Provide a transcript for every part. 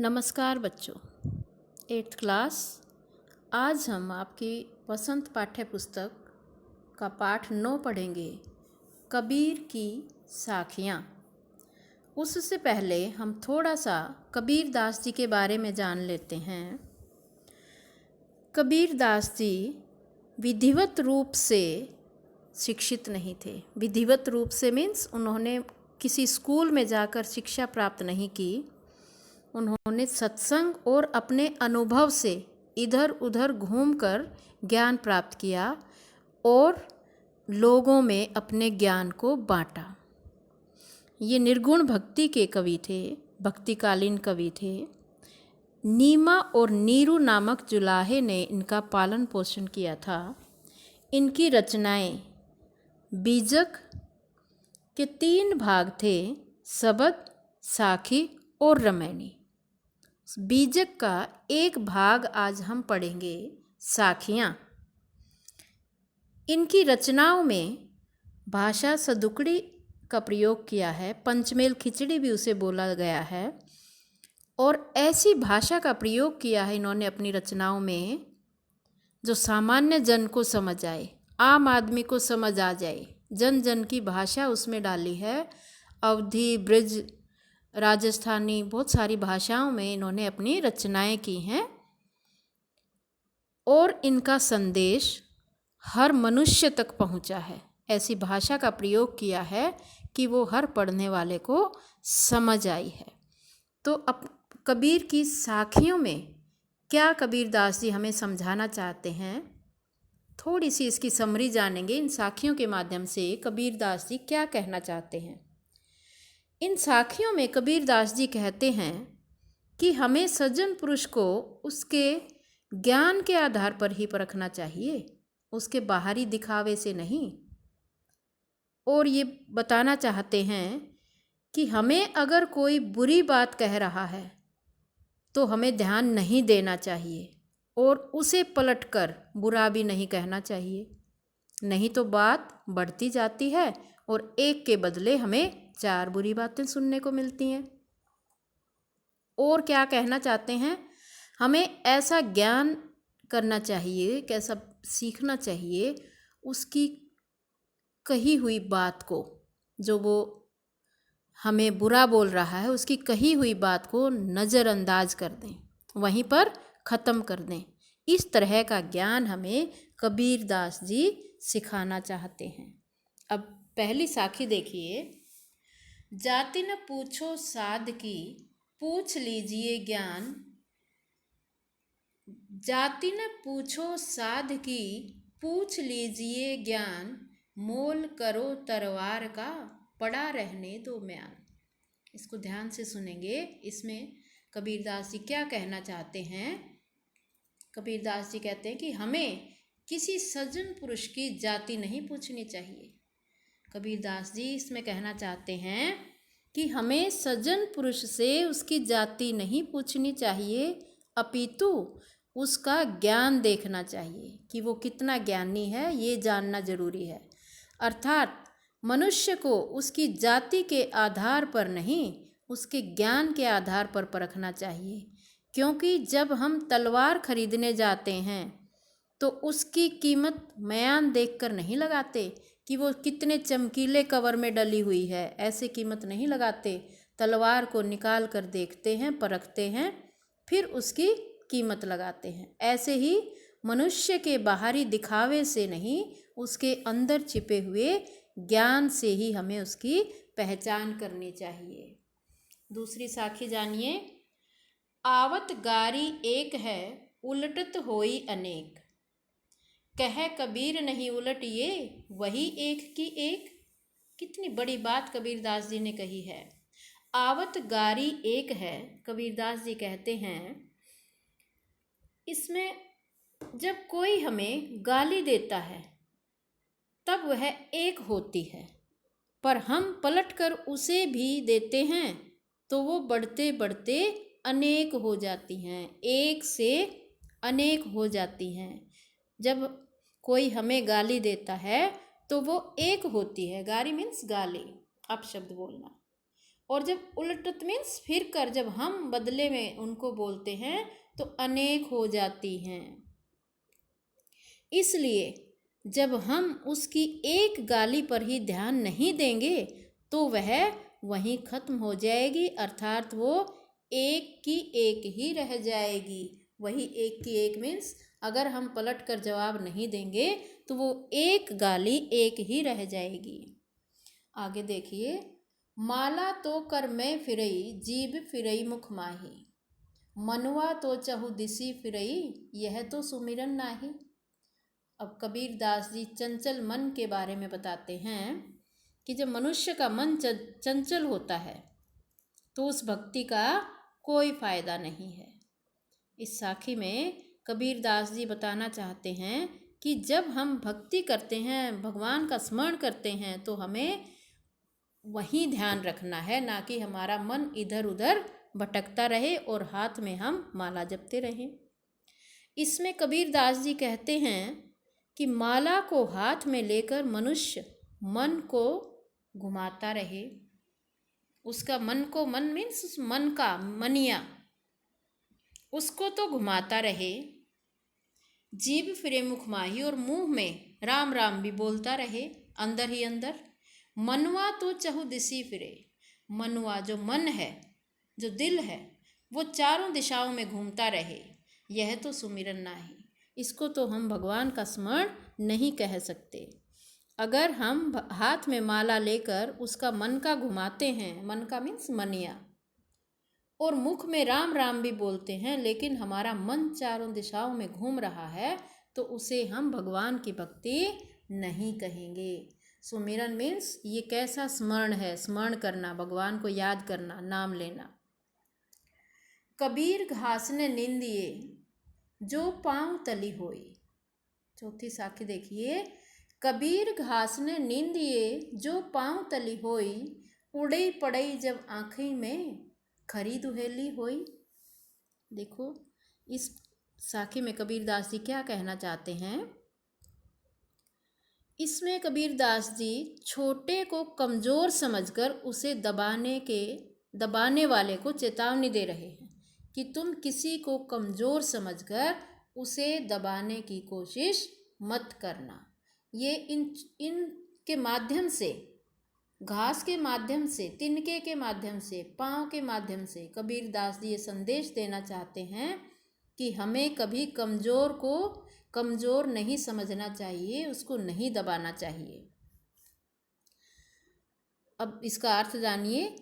नमस्कार बच्चों। 8th class. आज हम आपकी पसंद पाठ्य पुस्तक का पाठ 9 पढ़ेंगे, कबीर की साखियाँ। उससे पहले हम थोड़ा सा कबीर दास जी के बारे में जान लेते हैं। कबीर दास जी विधिवत रूप से शिक्षित नहीं थे। विधिवत रूप से मीन्स उन्होंने किसी स्कूल में जाकर शिक्षा प्राप्त नहीं की। उन्होंने सत्संग और अपने अनुभव से इधर उधर घूमकर ज्ञान प्राप्त किया और लोगों में अपने ज्ञान को बांटा। ये निर्गुण भक्ति के कवि थे, भक्तिकालीन कवि थे। नीमा और नीरू नामक जुलाहे ने इनका पालन पोषण किया था। इनकी रचनाएं बीजक के 3 भाग थे, सबद, साखी और रमैनी। बीजक का एक भाग आज हम पढ़ेंगे, साखियाँ। इनकी रचनाओं में भाषा सदुकड़ी का प्रयोग किया है, पंचमेल खिचड़ी भी उसे बोला गया है। और ऐसी भाषा का प्रयोग किया है इन्होंने अपनी रचनाओं में जो सामान्य जन को समझ आए, आम आदमी को समझ आ जाए। जन जन की भाषा उसमें डाली है। अवधी, ब्रज, राजस्थानी, बहुत सारी भाषाओं में इन्होंने अपनी रचनाएं की हैं। और इनका संदेश हर मनुष्य तक पहुंचा है। ऐसी भाषा का प्रयोग किया है कि वो हर पढ़ने वाले को समझ आई है। तो अब कबीर की साखियों में क्या कबीर दास जी हमें समझाना चाहते हैं, थोड़ी सी इसकी समरी जानेंगे। इन साखियों के माध्यम से कबीर दास जी क्या कहना चाहते हैं। इन साखियों में कबीर दास जी कहते हैं कि हमें सज्जन पुरुष को उसके ज्ञान के आधार पर ही परखना चाहिए, उसके बाहरी दिखावे से नहीं। और ये बताना चाहते हैं कि हमें अगर कोई बुरी बात कह रहा है तो हमें ध्यान नहीं देना चाहिए और उसे पलटकर बुरा भी नहीं कहना चाहिए, नहीं तो बात बढ़ती जाती है और एक के बदले हमें 4 बुरी बातें सुनने को मिलती हैं। और क्या कहना चाहते हैं, हमें ऐसा ज्ञान करना चाहिए, कैसा सीखना चाहिए, उसकी कही हुई बात को, जो वो हमें बुरा बोल रहा है उसकी कही हुई बात को नज़रअंदाज कर दें, वहीं पर ख़त्म कर दें। इस तरह का ज्ञान हमें कबीर दास जी सिखाना चाहते हैं। अब पहली साखी देखिए। जाति न पूछो साध की, पूछ लीजिए ज्ञान। जाति न पूछो साध की, पूछ लीजिए ज्ञान। मोल करो तरवार का, पड़ा रहने दो म्यान। इसको ध्यान से सुनेंगे। इसमें कबीरदास जी क्या कहना चाहते हैं। कबीरदास जी कहते हैं कि हमें किसी सज्जन पुरुष की जाति नहीं पूछनी चाहिए। कबीरदास जी इसमें कहना चाहते हैं कि हमें सज्जन पुरुष से उसकी जाति नहीं पूछनी चाहिए, अपितु उसका ज्ञान देखना चाहिए कि वो कितना ज्ञानी है, ये जानना जरूरी है। अर्थात मनुष्य को उसकी जाति के आधार पर नहीं, उसके ज्ञान के आधार पर परखना चाहिए। क्योंकि जब हम तलवार खरीदने जाते हैं तो उसकी कीमत म्यान देखकर नहीं लगाते कि वो कितने चमकीले कवर में डली हुई है, ऐसे कीमत नहीं लगाते। तलवार को निकाल कर देखते हैं, परखते हैं, फिर उसकी कीमत लगाते हैं। ऐसे ही मनुष्य के बाहरी दिखावे से नहीं, उसके अंदर छिपे हुए ज्ञान से ही हमें उसकी पहचान करनी चाहिए। दूसरी साखी जानिए। आवत गारी एक है, उलटत होई अनेक। कह कबीर नहीं उलट ये, वही एक की एक। कितनी बड़ी बात कबीरदास जी ने कही है। आवत गारी एक है, कबीरदास जी कहते हैं इसमें जब कोई हमें गाली देता है तब वह एक होती है, पर हम पलटकर उसे भी देते हैं तो वो बढ़ते बढ़ते अनेक हो जाती हैं, एक से अनेक हो जाती हैं। जब कोई हमें गाली देता है तो वो एक होती है। गाली मीन्स गाली, अपशब्द बोलना। और जब उलटत मीन्स फिर कर, जब हम बदले में उनको बोलते हैं तो अनेक हो जाती हैं। इसलिए जब हम उसकी एक गाली पर ही ध्यान नहीं देंगे तो वह वहीं खत्म हो जाएगी, अर्थात वो एक की एक ही रह जाएगी। वही एक की एक मीन्स अगर हम पलट कर जवाब नहीं देंगे तो वो एक गाली एक ही रह जाएगी। आगे देखिए, माला तो कर मैं फिरई, जीभ फिरई मुख माही, मनवा तो चहु दिसी फिरई, यह तो सुमिरन नाही। अब कबीर दास जी चंचल मन के बारे में बताते हैं कि जब मनुष्य का मन चंचल होता है तो उस भक्ति का कोई फायदा नहीं है। इस साखी में कबीर दास जी बताना चाहते हैं कि जब हम भक्ति करते हैं, भगवान का स्मरण करते हैं, तो हमें वहीं ध्यान रखना है, ना कि हमारा मन इधर उधर भटकता रहे और हाथ में हम माला जपते रहें। इसमें कबीर दास जी कहते हैं कि माला को हाथ में लेकर मनुष्य मन को घुमाता रहे, उसका मन को, मन मीन्स उस मन का मनिया, उसको तो घुमाता रहे, जीभ फिरे मुख माही, और मुंह में राम राम भी बोलता रहे अंदर ही अंदर। मनवा तो चहु दिसी फिरे, मनवा जो मन है, जो दिल है, वो चारों दिशाओं में घूमता रहे, यह तो सुमिरन नाही। इसको तो हम भगवान का स्मरण नहीं कह सकते। अगर हम हाथ में माला लेकर उसका मन का घुमाते हैं, मन का मीन्स मनिया, और मुख में राम राम भी बोलते हैं, लेकिन हमारा मन चारों दिशाओं में घूम रहा है, तो उसे हम भगवान की भक्ति नहीं कहेंगे। सुमिरन मीन्स ये कैसा स्मरण है, स्मरण करना, भगवान को याद करना, नाम लेना। कबीर घास ने निंदिए जो पाँव तली होई, चौथी साखी देखिए, कबीर घास ने निंदिए जो पाँव तली होई, उड़ई पड़ई जब आँखी में खरी दुहेली होई। देखो इस साखी में कबीर दास जी क्या कहना चाहते हैं। इसमें कबीर दास जी छोटे को कमज़ोर समझकर उसे दबाने वाले को चेतावनी दे रहे हैं कि तुम किसी को कमज़ोर समझकर उसे दबाने की कोशिश मत करना। ये इनके माध्यम से, घास के माध्यम से, तिनके के माध्यम से, पाँव के माध्यम से कबीर दास जी ये संदेश देना चाहते हैं कि हमें कभी कमज़ोर को कमज़ोर नहीं समझना चाहिए, उसको नहीं दबाना चाहिए। अब इसका अर्थ जानिए।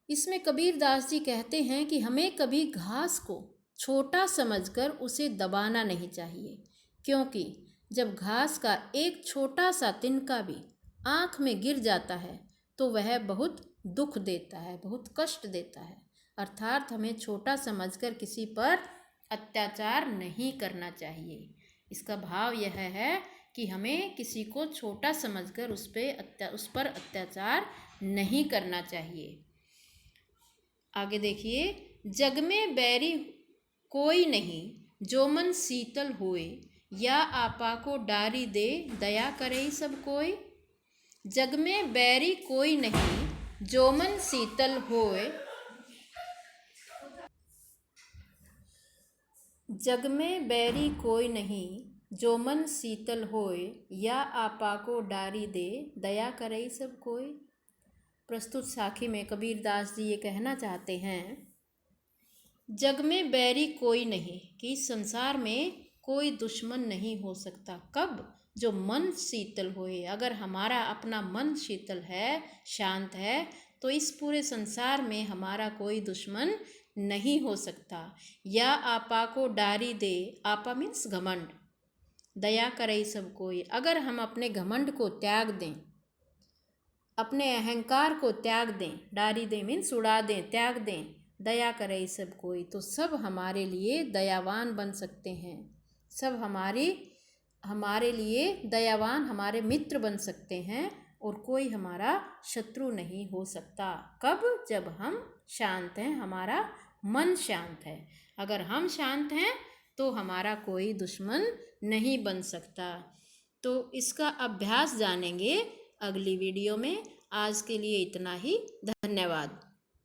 इसमें कबीर दास जी कहते हैं कि हमें कभी घास को छोटा समझकर उसे दबाना नहीं चाहिए, क्योंकि जब घास का एक छोटा सा तिनका भी आँख में गिर जाता है तो वह बहुत दुख देता है, बहुत कष्ट देता है। अर्थात हमें छोटा समझकर किसी पर अत्याचार नहीं करना चाहिए। इसका भाव यह है कि हमें किसी को छोटा समझकर उस पर अत्याचार नहीं करना चाहिए। आगे देखिए, जग में बैरी कोई नहीं जो मन शीतल होए, या आपा को डारी दे दया करे सब कोई। जग में बैरी कोई नहीं जो मन शीतल होए, जग में बैरी कोई नहीं जो मन शीतल होए, या आपा को डारी दे दया करे सब कोई। प्रस्तुत साखी में कबीर दास जी ये कहना चाहते हैं, जग में बैरी कोई नहीं, कि संसार में कोई दुश्मन नहीं हो सकता। कब? जो मन शीतल होए। अगर हमारा अपना मन शीतल है, शांत है, तो इस पूरे संसार में हमारा कोई दुश्मन नहीं हो सकता। या आपा को डारी दे, आपा मीन्स घमंड, दया करे सब कोई। अगर हम अपने घमंड को त्याग दें, अपने अहंकार को त्याग दें, डारी दें मीन्स उड़ा दें, त्याग दें, दया करे सब कोई, तो सब हमारे लिए दयावान बन सकते हैं। सब हमारे लिए दयावान, हमारे मित्र बन सकते हैं, और कोई हमारा शत्रु नहीं हो सकता। कब? जब हम शांत हैं, हमारा मन शांत है। अगर हम शांत हैं तो हमारा कोई दुश्मन नहीं बन सकता। तो इसका अभ्यास जानेंगे अगली वीडियो में। आज के लिए इतना ही। धन्यवाद।